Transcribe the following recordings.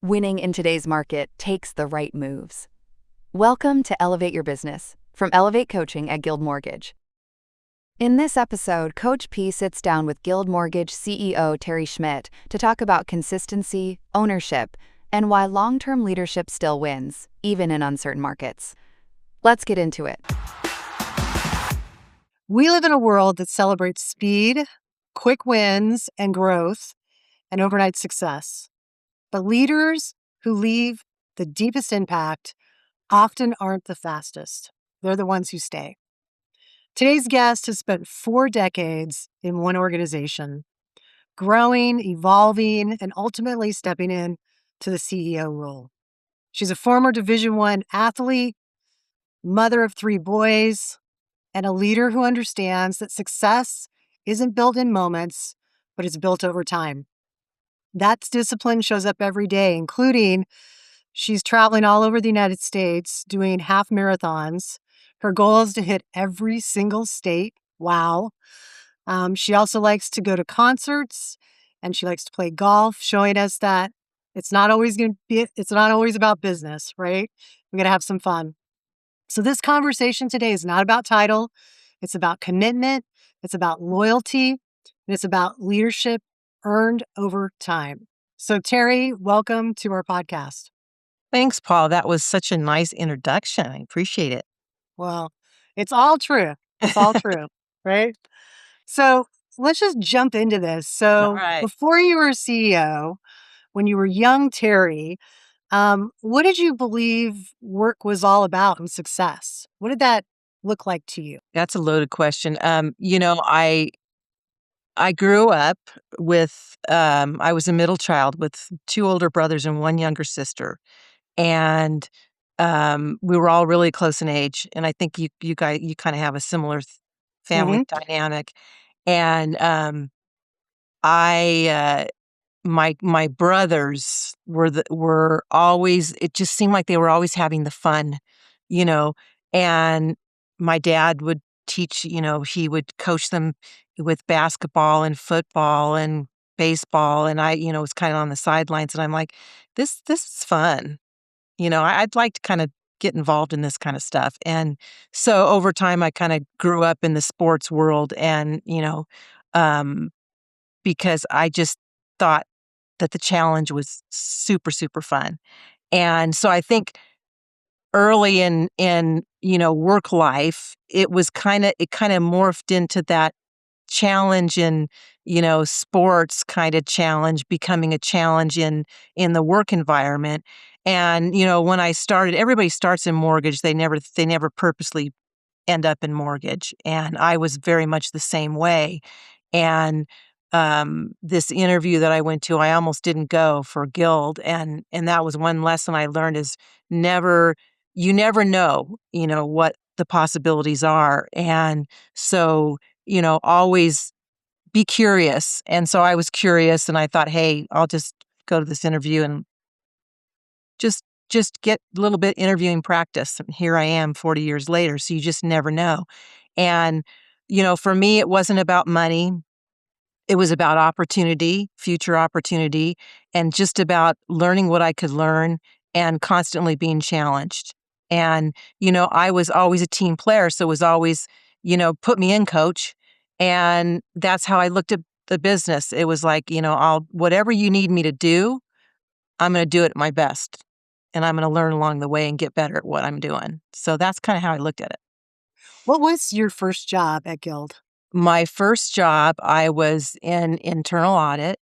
Winning in today's market takes the right moves. Welcome to Elevate Your Business from Elevate Coaching at Guild Mortgage. In this episode, Coach P sits down with Guild Mortgage CEO Terry Schmidt to talk about consistency, ownership, and why long-term leadership still wins, even in uncertain markets. Let's get into it. We live in a world that celebrates speed, quick wins, and growth, and overnight success. But leaders who leave the deepest impact often aren't the fastest. They're the ones who stay. Today's guest has spent 4 decades in one organization, growing, evolving, and ultimately stepping in to the CEO role. She's a former Division I athlete, mother of 3 boys, and a leader who understands that success isn't built in moments, but it's built over time. That discipline shows up every day, including she's traveling all over the United States doing half marathons. Her goal is to hit every single state. Wow. She also likes to go to concerts and she likes to play golf, showing us that it's not always about business, right? We're going to have some fun. So this conversation today is not about title. It's about commitment. It's about loyalty. And it's about leadership earned over time. So Terry, welcome to our podcast. Thanks, Paul. That was such a nice introduction. I appreciate it. Well, it's all true. It's all true, right? So let's just jump into this. All So right. before you were a CEO, when you were young Terry, what did you believe work was all about and success? What did that look like to you? That's a loaded question. I grew up with, I was a middle child with 2 older brothers and 1 younger sister. And we were all really close in age. And I think you kind of have a similar family dynamic. And I my brothers were always, it just seemed like they were always having the fun, you know, and my dad would teach, he would coach them with basketball and football and baseball, and I, was kind of on the sidelines, and I'm like, this is fun. I'd like to kind of get involved in this kind of stuff. And so over time I kind of grew up in the sports world, and um because I just thought that the challenge was super, super fun. And so I think early in work life, it kind of morphed into that challenge in, sports kind of challenge, becoming a challenge in the work environment. And, when I started, everybody starts in mortgage. They never purposely end up in mortgage. And I was very much the same way. And this interview that I went to, I almost didn't go for Guild. And that was one lesson I learned is you never know, what the possibilities are. And so, always be curious. And so I was curious and I thought, hey, I'll just go to this interview and just get a little bit interviewing practice. And here I am 40 years later. So you just never know. And, for me, it wasn't about money. It was about opportunity, future opportunity, and just about learning what I could learn and constantly being challenged. And, I was always a team player. So it was always, put me in, coach. And that's how I looked at the business. It was like, whatever you need me to do, I'm going to do it at my best. And I'm going to learn along the way and get better at what I'm doing. So that's kind of how I looked at it. What was your first job at Guild? My first job, I was in internal audit,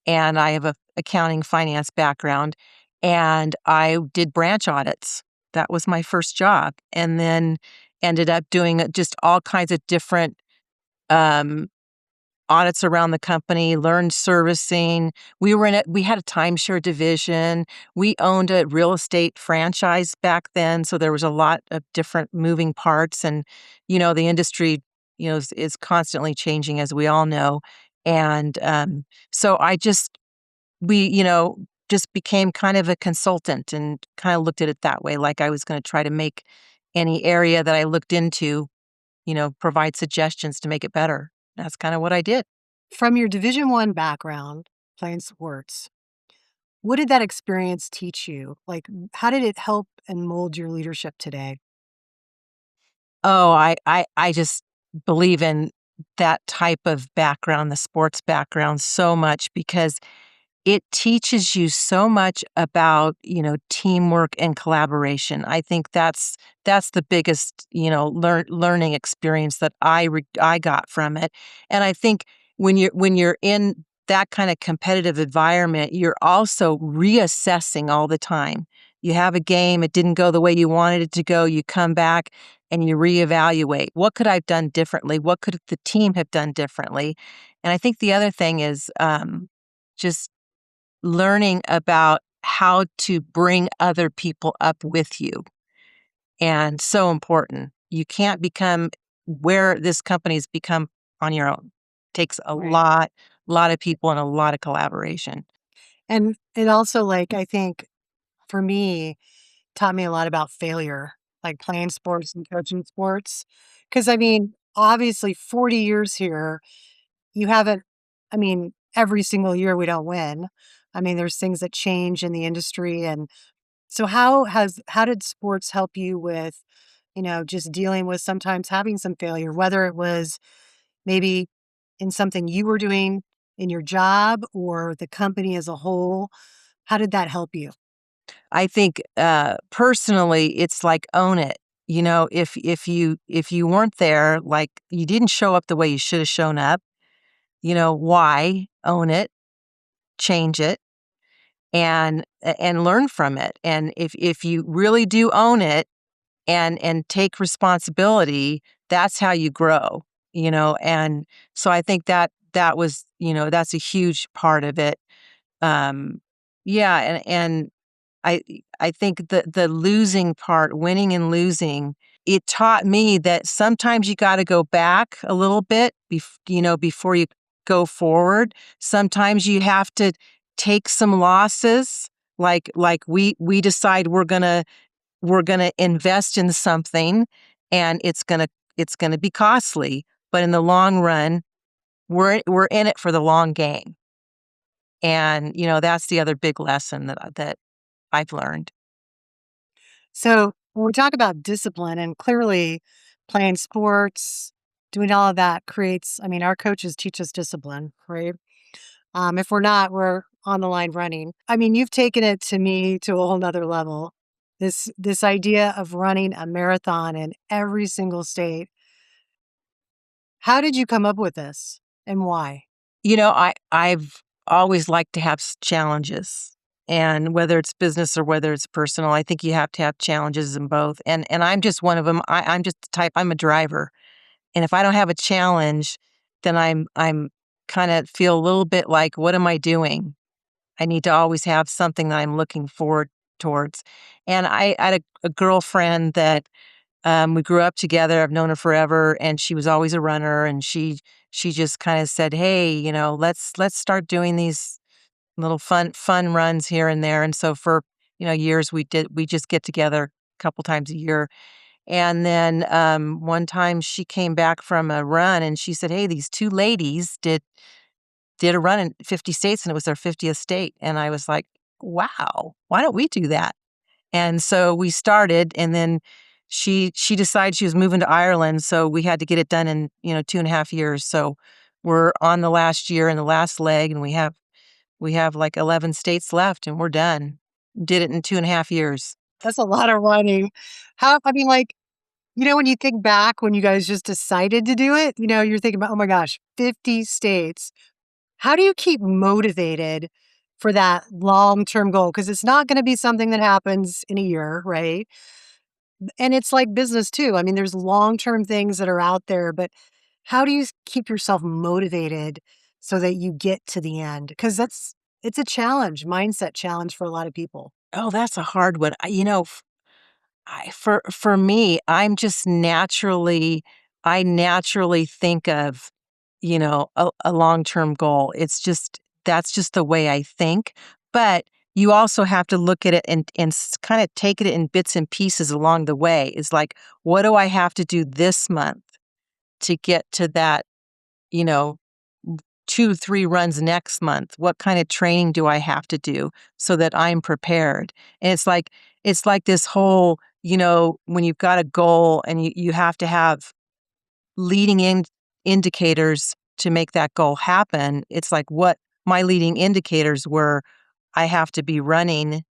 and I have a accounting finance background, and I did branch audits. That was my first job, and then ended up doing just all kinds of different um, audits around the company, learned servicing. We had a timeshare division. We owned a real estate franchise back then. So there was a lot of different moving parts, and, the industry, is constantly changing, as we all know. And, so we, just became kind of a consultant and kind of looked at it that way. Like I was going to try to make any area that I looked into, provide suggestions to make it better. That's kind of what I did. From your Division I background, playing sports, What did that experience teach you? Like, how did it help and mold your leadership today? Oh, I just believe in that type of background, the sports background so much because it teaches you so much about, teamwork and collaboration. I think that's the biggest, learning experience that I got from it. And I think when you're in that kind of competitive environment, you're also reassessing all the time. You have a game, it didn't go the way you wanted it to go, you come back and you reevaluate. What could I have done differently? What could the team have done differently? And I think the other thing is just learning about how to bring other people up with you, and so important. You can't become where this company's become on your own. Takes a Right. lot of people and a lot of collaboration. And it also, like, I think for me, taught me a lot about failure, like playing sports and coaching sports. Because, I mean, obviously, 40 years here, you haven't, I mean, every single year we don't win. I mean, there's things that change in the industry. And so, how did sports help you with, just dealing with sometimes having some failure, whether it was maybe in something you were doing in your job or the company as a whole? How did that help you? I think personally, it's like own it. If you weren't there, like you didn't show up the way you should have shown up. Why? Own it, change it, and learn from it. And if you really do own it and take responsibility, that's how you grow. And so I think that was, that's a huge part of it. Um, yeah, and I I think the losing part, winning and losing, it taught me that sometimes you got to go back a little bit, before you go forward. Sometimes you have to take some losses, like we decide we're gonna invest in something, and it's gonna be costly, but in the long run, we're in it for the long game. And that's the other big lesson that I've learned. So when we talk about discipline, and clearly playing sports, doing all of that creates, I mean, our coaches teach us discipline, right? If we're not, we're on the line running. I mean, you've taken it to me to a whole nother level. This idea of running a marathon in every single state. How did you come up with this and why? I've always liked to have challenges, and whether it's business or whether it's personal, I think you have to have challenges in both. And I'm just one of them. I'm just the type. I'm a driver, and if I don't have a challenge, then I'm kind of feel a little bit like, what am I doing? I need to always have something that I'm looking forward towards. And I had a girlfriend that we grew up together. I've known her forever, and she was always a runner. And she just kind of said, "Hey, let's start doing these little fun runs here and there." And so for years we just get together a couple times a year. And then one time she came back from a run and she said, "Hey, these two ladies did a run in 50 states, and it was their 50th state." And I was like, "Wow, why don't we do that?" And so we started, and then she decided she was moving to Ireland, so we had to get it done in, 2.5 years. So we're on the last year and the last leg, and we have like 11 states left, and we're done. Did it in 2.5 years. That's a lot of running. I mean, like, when you think back when you guys just decided to do it, you're thinking about, oh my gosh, 50 states. How do you keep motivated for that long-term goal? Because it's not going to be something that happens in a year, right? And it's like business too. I mean, there's long-term things that are out there, but how do you keep yourself motivated so that you get to the end? Because it's a challenge, mindset challenge for a lot of people. Oh, that's a hard one. For me, I naturally think of, a long-term goal. That's just the way I think. But you also have to look at it and kind of take it in bits and pieces along the way. It's like, what do I have to do this month to get to that, you know, 2-3 runs next month? What kind of training do I have to do so that I'm prepared? And it's like this whole, when you've got a goal and you have to have leading indicators to make that goal happen. It's like what my leading indicators were. I have to be running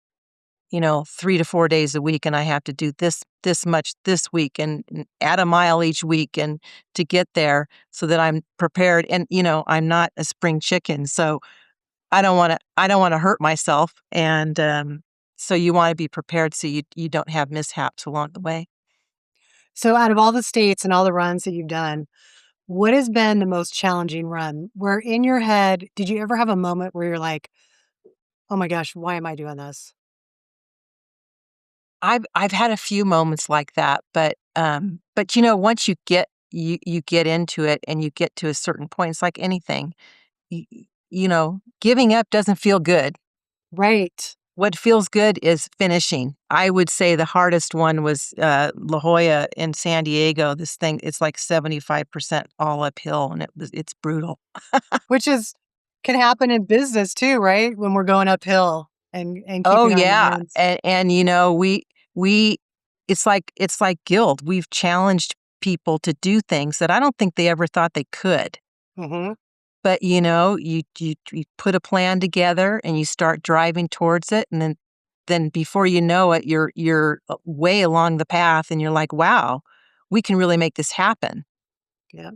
3 to 4 days a week, and I have to do this much this week and add a mile each week and to get there so that I'm prepared. And, I'm not a spring chicken, so I don't want to hurt myself. And so you want to be prepared so you don't have mishaps along the way. So out of all the states and all the runs that you've done, what has been the most challenging run? Where in your head, did you ever have a moment where you're like, oh my gosh, why am I doing this? I've had a few moments like that, but once you get into it and you get to a certain point, it's like anything. Giving up doesn't feel good. Right. What feels good is finishing. I would say the hardest one was La Jolla in San Diego. This thing, it's like 75% all uphill, and it's brutal. Which can happen in business too, right? When we're going uphill and Oh keeping our yeah, minds. and we it's like guild. We've challenged people to do things that I don't think they ever thought they could. Mm-hmm. But you put a plan together and you start driving towards it, and then before you know it, you're way along the path, and you're like, wow, we can really make this happen. Yeah.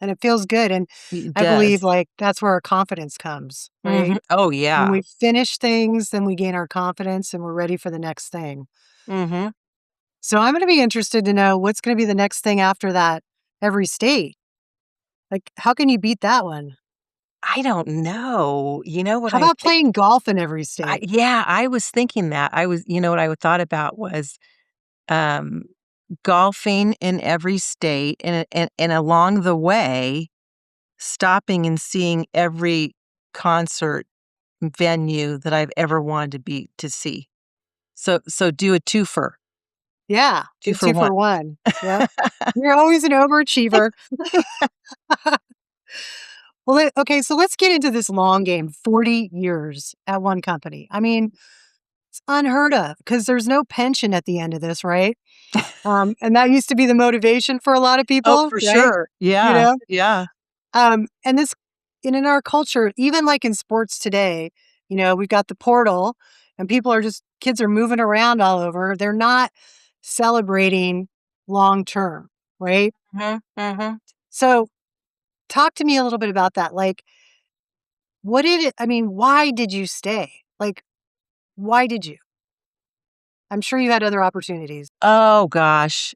And it feels good. And It I believe does. like that's where our confidence comes, right? Oh When yeah. we finish things, then we gain our confidence and we're ready for the next thing. hmm So I'm going to be interested to know what's going to be the next thing after that every state. Like, how can you beat that one? I don't know. You know what How I about think? playing golf in every state? Yeah, I was thinking that. What I thought about was um, golfing in every state, and along the way, stopping and seeing every concert venue that I've ever wanted to see. So do a twofer, Yeah, two the for two one. for one. Yep. You're always an overachiever. Okay, so let's get into this long game 40 years at one company. I mean, it's unheard of because there's no pension at the end of this, right? And that used to be the motivation for a lot of Oh, people, for right? sure. You Yeah, know, yeah. and in our culture, even like in sports today, we've got the portal, and kids are moving around all over. They're not celebrating long term, right? Mhm. So, talk to me a little bit about that. Like, why did you stay? Like, why did you? I'm sure you had other opportunities. Oh gosh.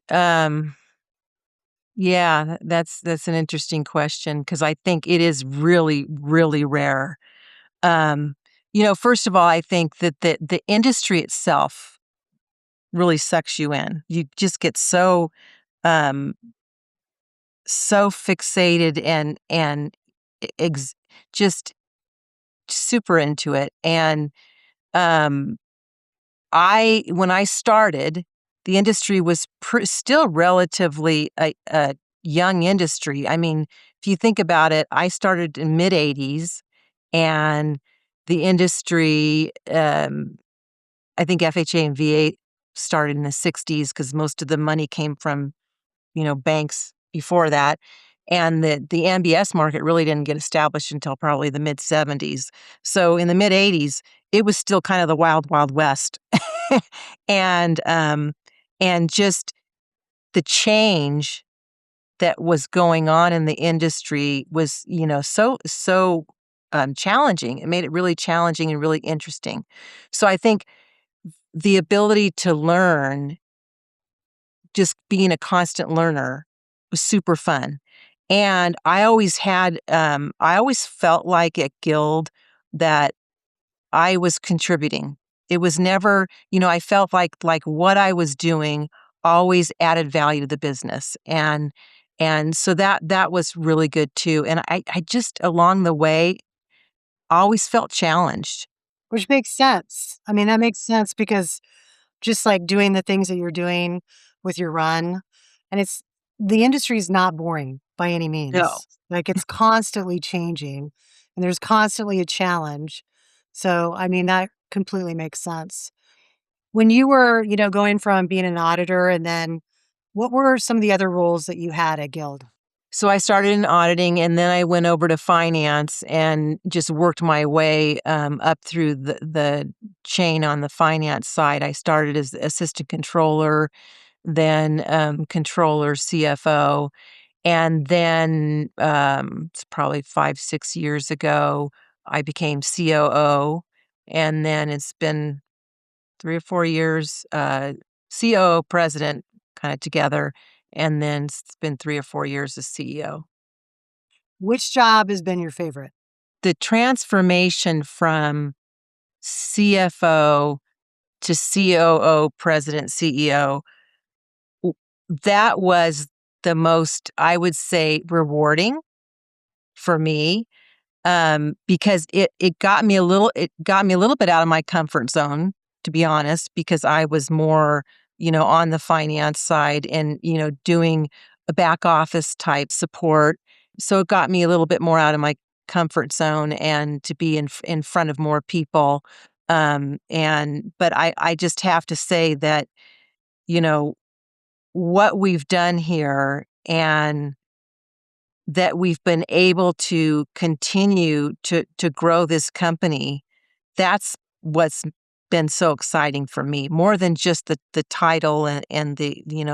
Yeah, that's an interesting question because I think it is really, really rare. Um, first of all, I think that the industry itself really sucks you in. You just get um, so fixated and ex- just super into it. And um, when I started, the industry was still relatively a young industry. I mean, if you think about it, I started in mid '80s, and the industry, I think FHA and VA started in the '60s because most of the money came from banks before that. And the MBS market really didn't get established until probably the mid '70s. So in the mid '80s, it was still kind of the wild, wild west. and just the change that was going on in the industry was, so challenging. It made it really challenging and really interesting. So I think the ability to learn, just being a constant learner, was super fun. And I always felt like at Guild that I was contributing. It was never, I felt like what I was doing always added value to the business. And so that was really good too. And I just along the way always felt challenged. Which makes sense. I mean, that makes sense because just like doing the things that you're doing with your run, and the industry is not boring by any No. means. Like it's constantly changing and there's constantly a challenge. So, I mean, that completely makes sense. When you were, going from being an auditor and then what were some of the other roles that you had at Guild? So I started in auditing, and then I went over to finance and just worked my way up through the chain on the finance side. I started as assistant controller, then controller, CFO, and then it's probably 5, 6 years ago, I became COO, and then it's been 3 or 4 years, COO, president, kind of together, and then it's been 3 or 4 years as CEO. Which job has been your favorite? The transformation from CFO to COO, president, CEO, that was the most, I would say, rewarding for me, because it got me a little bit out of my comfort zone, to be honest, because I was more, on the finance side and, doing a back office type support. So it got me a little bit more out of my comfort zone and to be in front of more people. But I just have to say that, you know, what we've done here and that we've been able to continue to grow this company, that's what's been so exciting for me, more than just the title and the, you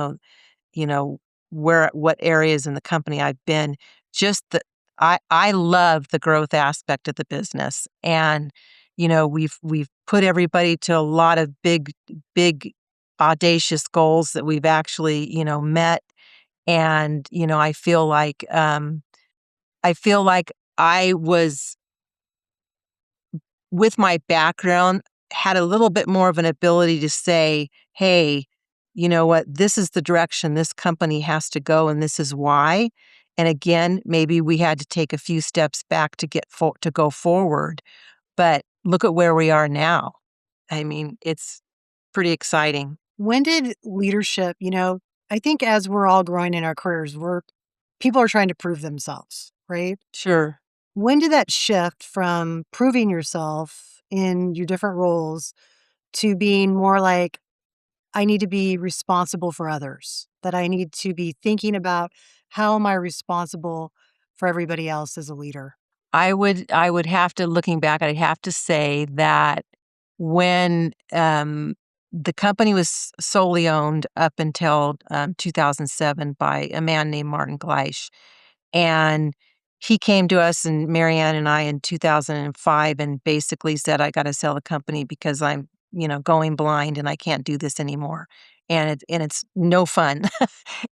know, where what areas in the company I've been. Just the I love the growth aspect of the business. And, we've put everybody to a lot of big audacious goals that we've actually, met. And, I feel like I was, with my background, had a little bit more of an ability to say, "Hey, you know what? This is the direction this company has to go, and this is why." And again, maybe we had to take a few steps back to to go forward, but look at where we are now. I mean, it's pretty exciting. When did leadership, I think as we're all growing in our careers, people are trying to prove themselves, right? Sure. When did that shift from proving yourself in your different roles to being more like, I need to be responsible for others, that I need to be thinking about how am I responsible for everybody else as a leader? I would have to, looking back, I'd have to say that when the company was solely owned up until 2007 by a man named Martin Gleisch, and he came to us and Marianne and I in 2005 and basically said, "I got to sell the company because I'm, going blind and I can't do this anymore, and it's no fun."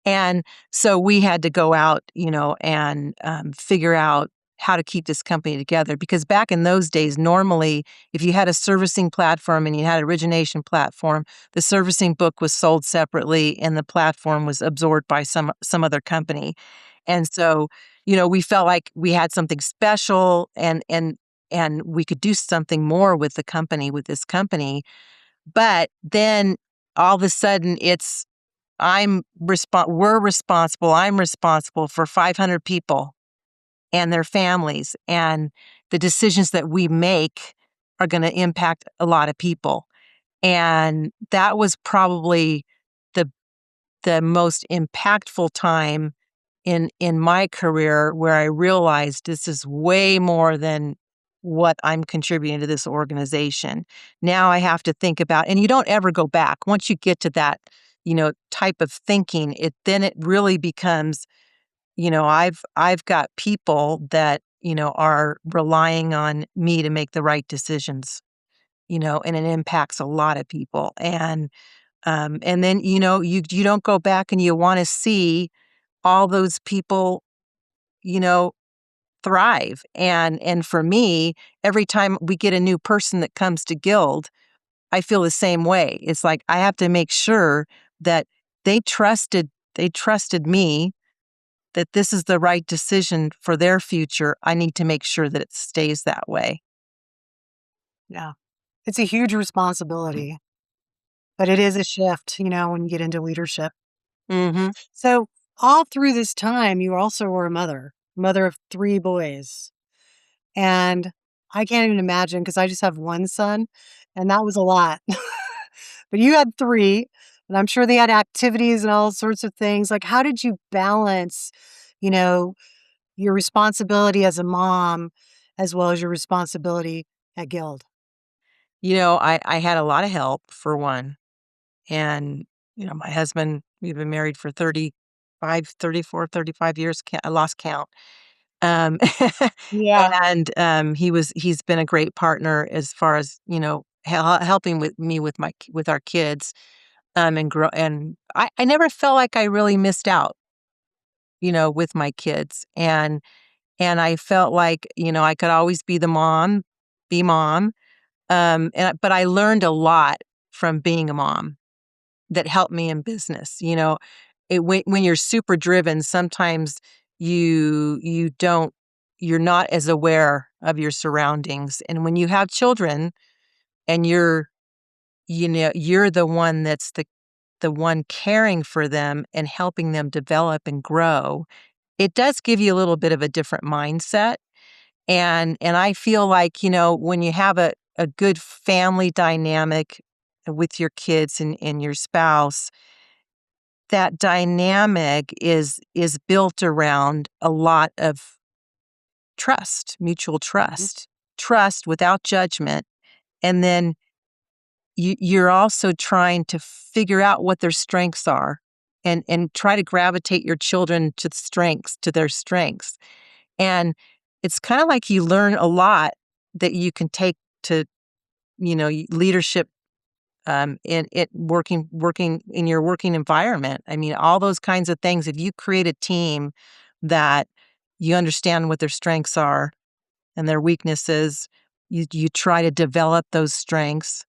And so we had to go out, and figure out how to keep this company together. Because back in those days, normally, if you had a servicing platform and you had an origination platform, the servicing book was sold separately and the platform was absorbed by some other company. And so, we felt like we had something special and we could do something more with this company. But then all of a sudden I'm responsible for 500 people and their families, and the decisions that we make are going to impact a lot of people. And that was probably the the most impactful time in my career, where I realized this is way more than what I'm contributing to this organization. Now I have to think about, and you don't ever go back. Once you get to that, type of thinking, it really becomes, I've got people that, are relying on me to make the right decisions, and it impacts a lot of people. And then, you don't go back and you want to see all those people, you know, thrive. And for me, every time we get a new person that comes to Guild, I feel the same way. It's like I have to make sure that they trusted me, that this is the right decision for their future. I need to make sure that it stays that way. Yeah. It's a huge responsibility, but it is a shift, when you get into leadership. Mhm. So all through this time, you also were a mother of 3 boys. And I can't even imagine because I just have one son, and that was a lot. But you had 3, and I'm sure they had activities and all sorts of things. Like, how did you balance, you know, your responsibility as a mom as well as your responsibility at Guild? I had a lot of help for one. And, my husband, we've been married for 35, 34, 35 years. I lost count. Um, Yeah. and he's been a great partner as far as, helping with me with our kids. And grow. And I never felt like I really missed out, with my kids. And I felt like, I could always be the mom, be mom. But I learned a lot from being a mom that helped me in business. When you're super driven, sometimes you don't you're not as aware of your surroundings. And when you have children and you're the one that's the one caring for them and helping them develop and grow, it does give you a little bit of a different mindset. And I feel like, when you have a good family dynamic with your kids and your spouse, that dynamic is built around a lot of trust, mutual Mhm. trust without judgment. And then you're also trying to figure out what their strengths are and try to gravitate your children to their strengths. And it's kind of like you learn a lot that you can take to, leadership in it working in your working environment. I mean, all those kinds of things. If you create a team that you understand what their strengths are and their weaknesses, you try to develop those strengths,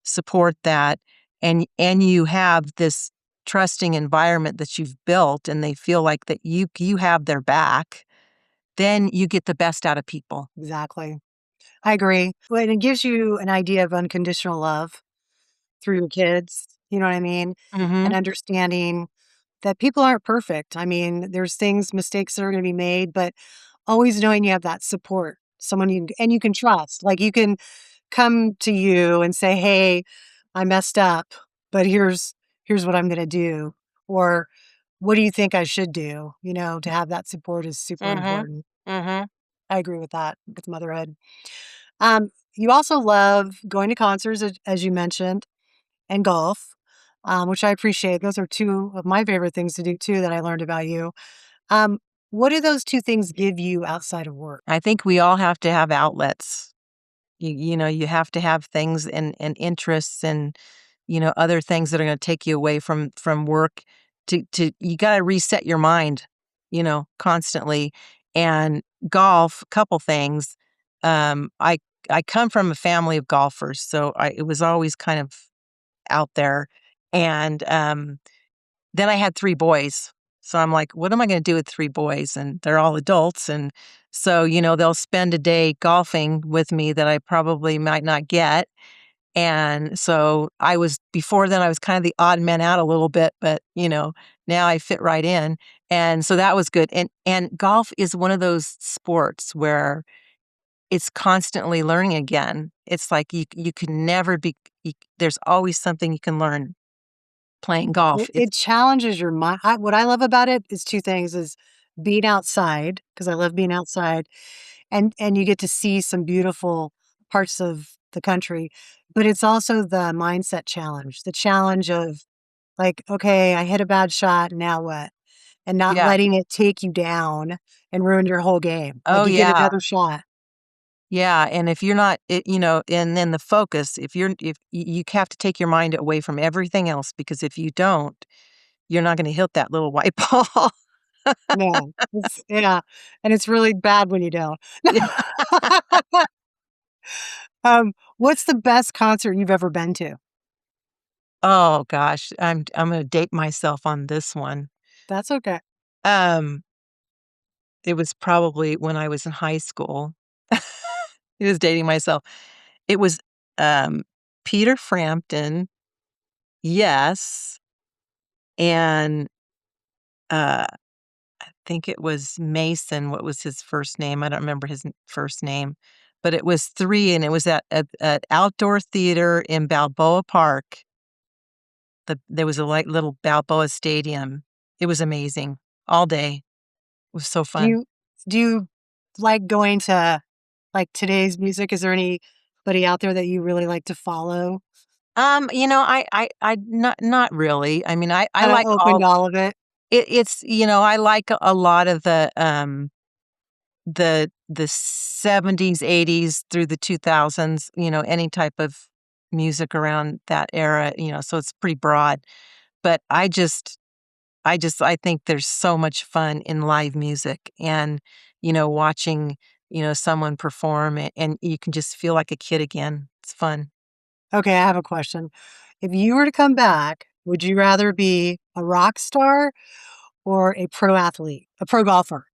support that, and you have this trusting environment that you've built, and they feel like that you have their back, then you get the best out of people. Exactly. I agree. Well, and it gives you an idea of unconditional love through your kids, you know what I mean? And Mhm. understanding that people aren't perfect. I mean, there's mistakes that are gonna be made, but always knowing you have that support, someone you can trust. Like, you can come to you and say, "Hey, I messed up, but here's what I'm gonna do," or, "What do you think I should do?" To have that support is super Mhm. important. Mhm. I agree with that, with motherhood. You also love going to concerts, as you mentioned, and golf, which I appreciate. Those are 2 of my favorite things to do too that I learned about you. Um, what do those 2 things give you outside of work? I think we all have to have outlets. You have to have things and interests and, other things that are gonna take you away from work to you gotta reset your mind, constantly. And golf, couple things. I come from a family of golfers, so it was always kind of out there. And, then I had 3 boys. So I'm like, "What am I gonna do with 3 boys?" And they're all adults, and so, they'll spend a day golfing with me that I probably might not get. And so before then, I was kind of the odd man out a little bit, but, now I fit right in. And so that was good. And golf is one of those sports where it's constantly learning again. It's like you can never be there's always something you can learn playing golf. It challenges your mind. What I love about it is 2 things, is being outside, because I love being outside, and you get to see some beautiful parts of the country, but it's also the mindset challenge, the challenge of, like, "Okay, I hit a bad shot, now what?" And not Yeah. letting it take you down and ruin your whole game. Oh, Like, you get yeah. another shot. Yeah, and if you're not and then the focus, if you have to take your mind away from everything else, because if you don't, you're not gonna hit that little white ball. No, yeah, and it's really bad when you don't. Yeah. What's the best concert you've ever been to? Oh gosh, I'm gonna date myself on this one. That's okay. Um, it was probably when I was in high school. It was dating myself. It was, Peter Frampton, Yes, and uh, I think it was Mason. What was his first name? I don't remember his first name, but it was 3, and it was at outdoor theater in Balboa Park. There was a little Balboa Stadium. It was amazing all day. It was so Do fun. you like going to like today's music? Is there anybody out there that you really like to follow? I not really. I mean, I Kind of like open all to all of it. it's I like a lot of the 70s, 80s through the 2000s, any type of music around that era, so it's pretty broad. But I think there's so much fun in live music and, watching, someone perform and you can just feel like a kid again. It's fun. Okay, I have a question. If you were to come back, would you rather be a rock star or a pro athlete, a pro golfer?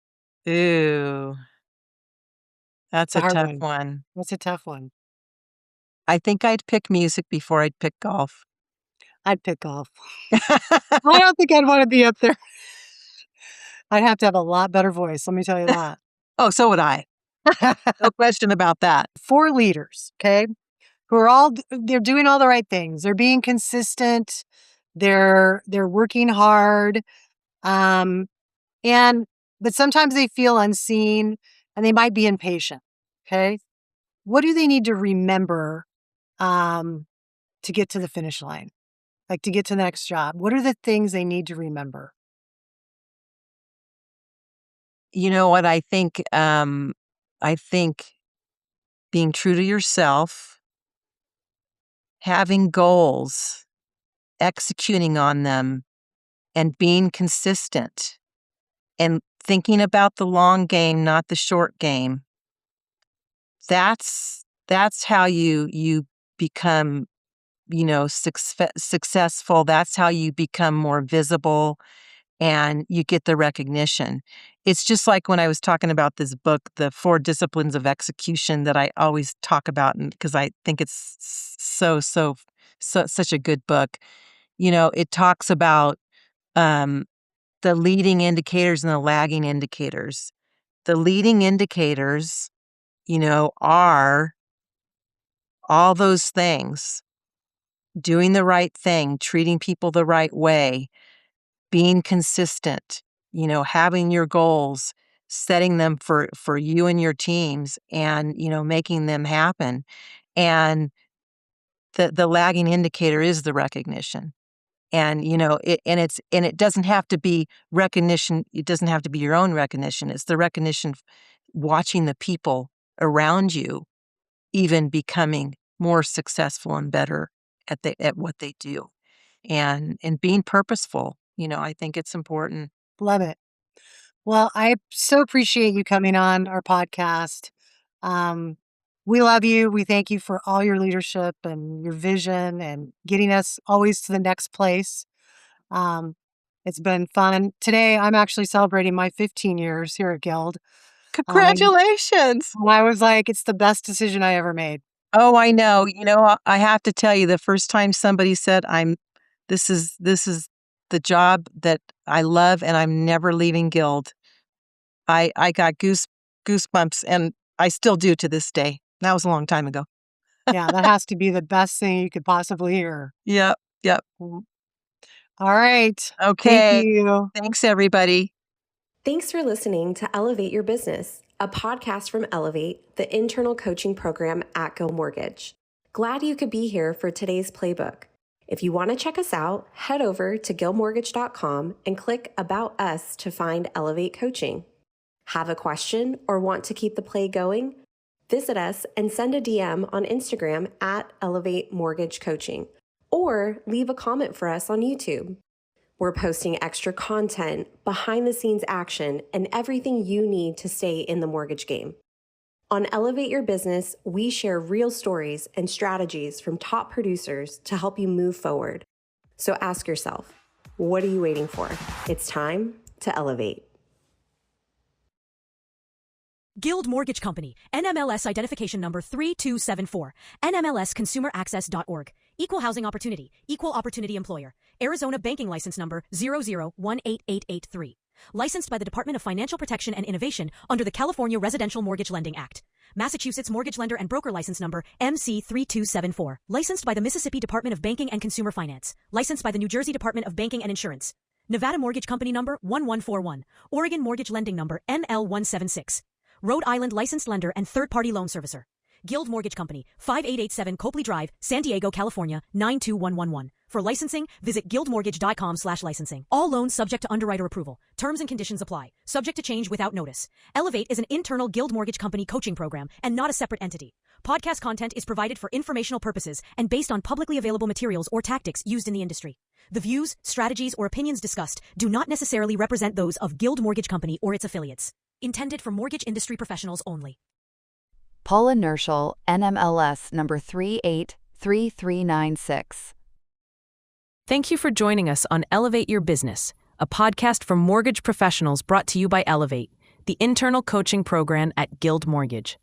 Ooh, that's It's a a hard tough one. one. That's a tough one. I think I'd pick music before I'd pick golf. I'd pick golf. I don't think I'd want to be up there. I'd have to have a lot better voice. Let me tell you that. Oh, so would I. No question about that. 4 leaders, okay, who are they're doing all the right things. They're being consistent. They're working hard. Um, and but sometimes they feel unseen and they might be impatient. Okay. What do they need to remember um, to get to the finish line? Like to get to the next job? What are the things they need to remember? You know what I think being true to yourself, having goals, executing on them, and being consistent and thinking about the long game, not the short game. That's how you become, successful. That's how you become more visible and you get the recognition. It's just like when I was talking about this book, The 4 Disciplines of Execution, that I always talk about because I think it's such a good book. It talks about um, the leading indicators and the lagging indicators. The leading indicators, are all those things: doing the right thing, treating people the right way, being consistent, having your goals, setting them for you and your teams and, making them happen. And the lagging indicator is the recognition. And, it doesn't have to be recognition. It doesn't have to be your own recognition. It's the recognition watching the people around you even becoming more successful and better at what they do. And being purposeful, I think it's important. Love it. Well, I so appreciate you coming on our podcast. Um, we love you. We thank you for all your leadership and your vision and getting us always to the next place. Um, it's been fun. Today, I'm actually celebrating my 15 years here at Guild. Um, Congratulations. and I was like, it's the best decision I ever made. Oh, I know. I have to tell you, the first time somebody said, this is the job that I love and I'm never leaving Guild, I got goosebumps, and I still do to this day. That was a long time ago. Yeah, that has to be the best thing you could possibly hear. Yep, yep. Mm. All right. Thank Okay. you. Thanks, everybody. Thanks for listening to Elevate Your Business, a podcast from Elevate, the internal coaching program at Guild Mortgage. Glad you could be here for today's playbook. If you want to check us out, head over to guildmortgage.com and click About Us to find Elevate Coaching. Have a question or want to keep the play going? Visit us and send a DM on Instagram at elevatemortgagecoaching or leave a comment for us on YouTube. We're posting extra content, behind-the-scenes action, and everything you need to stay in the mortgage game. On Elevate Your Business, we share real stories and strategies from top producers to help you move forward. So ask yourself, what are you waiting for? It's time to elevate. Guild Mortgage Company, NMLS identification number 3274, NMLSconsumeraccess.org. Equal housing opportunity, equal opportunity employer. Arizona banking license number 0018883. Licensed by the Department of Financial Protection and Innovation under the California Residential Mortgage Lending Act. Massachusetts Mortgage Lender and Broker License Number MC3274. Licensed by the Mississippi Department of Banking and Consumer Finance. Licensed by the New Jersey Department of Banking and Insurance. Nevada Mortgage Company Number 1141. Oregon Mortgage Lending Number NL176. Rhode Island Licensed Lender and Third-Party Loan Servicer. Guild Mortgage Company, 5887 Copley Drive, San Diego, California, 92111. For licensing, visit guildmortgage.com/licensing. All loans subject to underwriter approval. Terms and conditions apply. Subject to change without notice. Elevate is an internal Guild Mortgage Company coaching program and not a separate entity. Podcast content is provided for informational purposes and based on publicly available materials or tactics used in the industry. The views, strategies, or opinions discussed do not necessarily represent those of Guild Mortgage Company or its affiliates. Intended for mortgage industry professionals only. Paula Nirschl, NMLS number 383396. Thank you for joining us on Elevate Your Business, a podcast for mortgage professionals brought to you by Elevate, the internal coaching program at Guild Mortgage.